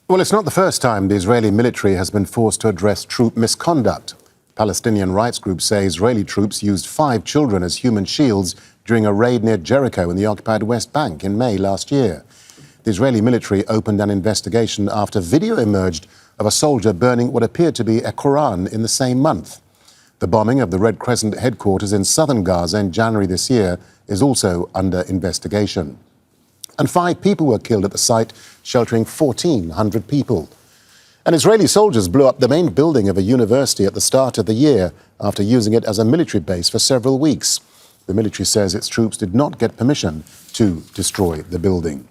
Well, it's not the first time the Israeli military has been forced to address troop misconduct. Palestinian rights groups say Israeli troops used 5 children as human shields during a raid near Jericho in the occupied West Bank in May last year. The Israeli military opened an investigation after video emerged of a soldier burning what appeared to be a Quran in the same month. The bombing of the Red Crescent headquarters in southern Gaza in January this year is also under investigation. And 5 people were killed at the site, sheltering 1,400 people. And Israeli soldiers blew up the main building of a university at the start of the year after using it as a military base for several weeks. The military says its troops did not get permission to destroy the building.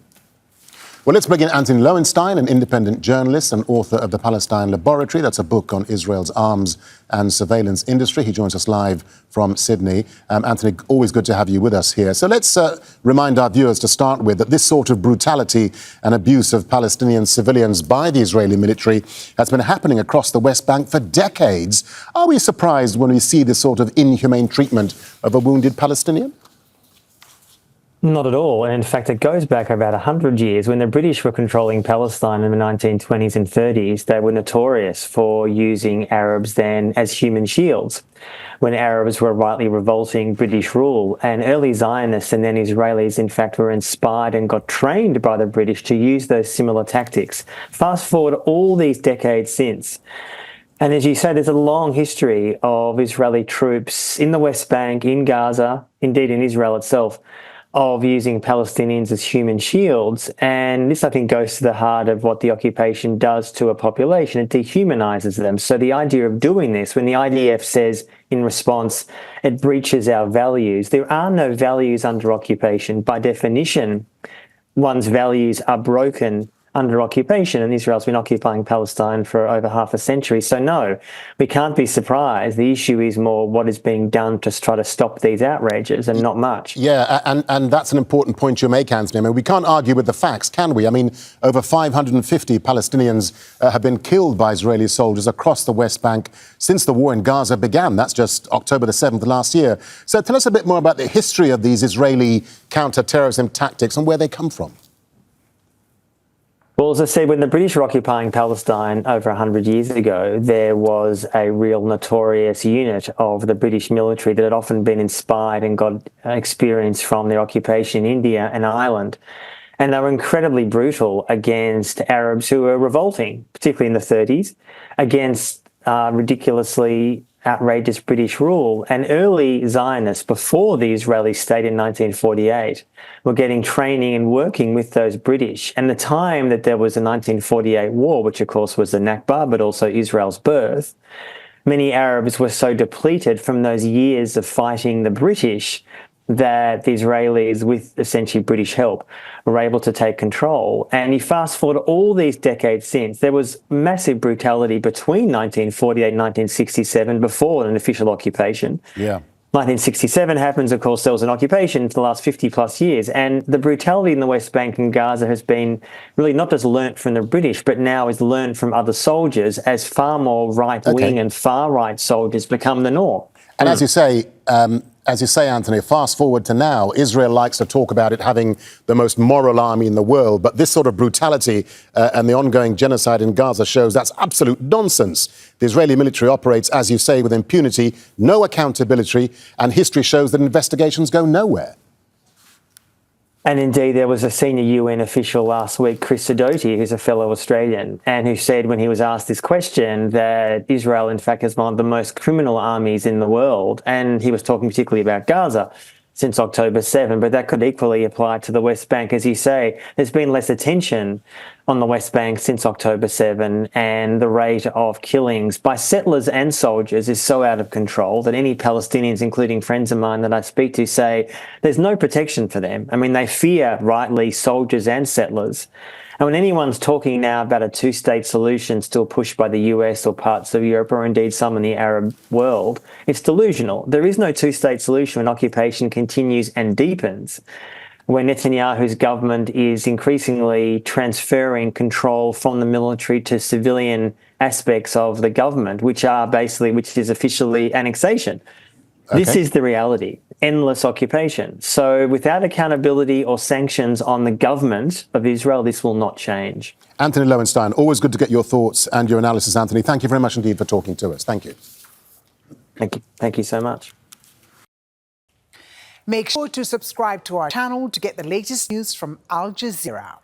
Well, let's bring in Anthony Loewenstein, an independent journalist and author of the Palestine Laboratory. That's a book on Israel's arms and surveillance industry. He joins us live from Sydney. Anthony, always good to have you with us here. So let's remind our viewers to start with that this sort of brutality and abuse of Palestinian civilians by the Israeli military has been happening across the West Bank for decades. Are we surprised when we see this sort of inhumane treatment of a wounded Palestinian? Not at all. And in fact, it goes back about 100 years. When the British were controlling Palestine in the 1920s and 30s, they were notorious for using Arabs then as human shields when Arabs were rightly revolting British rule. And early Zionists and then Israelis, in fact, were inspired and got trained by the British to use those similar tactics. Fast forward all these decades since. And as you say, there's a long history of Israeli troops in the West Bank, in Gaza, indeed in Israel itself, of using Palestinians as human shields. And this, I think, goes to the heart of what the occupation does to a population. It dehumanises them. So the idea of doing this, when the IDF says in response, it breaches our values, there are no values under occupation. By definition, one's values are broken under occupation, and Israel's been occupying Palestine for over half a century. So no, we can't be surprised. The issue is more what is being done to try to stop these outrages, and not much. Yeah, and that's an important point you make, Anthony. I mean, we can't argue with the facts, can we? I mean, over 550 Palestinians have been killed by Israeli soldiers across the West Bank since the war in Gaza began. That's just October the 7th last year. So tell us a bit more about the history of these Israeli counter-terrorism tactics and where they come from. Well, as I said, when the British were occupying Palestine over 100 years ago, there was a real notorious unit of the British military that had often been inspired and got experience from their occupation in India and Ireland. And they were incredibly brutal against Arabs who were revolting, particularly in the 30s, against ridiculously outrageous British rule. And early Zionists, before the Israeli state in 1948, were getting training and working with those British. And the time that there was the 1948 war, which of course was the Nakba, but also Israel's birth, many Arabs were so depleted from those years of fighting the British that the Israelis, with essentially British help, were able to take control. And you fast forward all these decades since, there was massive brutality between 1948 and 1967 before an official occupation. Yeah. 1967 happens, of course, there was an occupation for the last 50 plus years. And the brutality in the West Bank and Gaza has been really not just learnt from the British, but now is learned from other soldiers as far more right-wing and far-right soldiers become the norm. And as you say, Anthony, fast forward to now, Israel likes to talk about it having the most moral army in the world, but this sort of brutality and the ongoing genocide in Gaza shows that's absolute nonsense. The Israeli military operates, as you say, with impunity, no accountability, and history shows that investigations go nowhere. And indeed, there was a senior UN official last week, Chris Sidoti, who's a fellow Australian, and who said when he was asked this question that Israel, in fact, is one of the most criminal armies in the world. And he was talking particularly about Gaza since October 7, but that could equally apply to the West Bank. As you say, there's been less attention on the West Bank since October 7, and the rate of killings by settlers and soldiers is so out of control that any Palestinians, including friends of mine that I speak to, say there's no protection for them. I mean, they fear, rightly, soldiers and settlers. And when anyone's talking now about a two-state solution still pushed by the US or parts of Europe or indeed some in the Arab world, it's delusional. There is no two-state solution when occupation continues and deepens, when Netanyahu's government is increasingly transferring control from the military to civilian aspects of the government, which is officially annexation. Okay. This is the reality. endless occupation. So without accountability or sanctions on the government of Israel, this will not change. Anthony Loewenstein, always good to get your thoughts and your analysis, Anthony. Thank you very much indeed for talking to us. Thank you. Thank you. Thank you so much. Make sure to subscribe to our channel to get the latest news from Al Jazeera.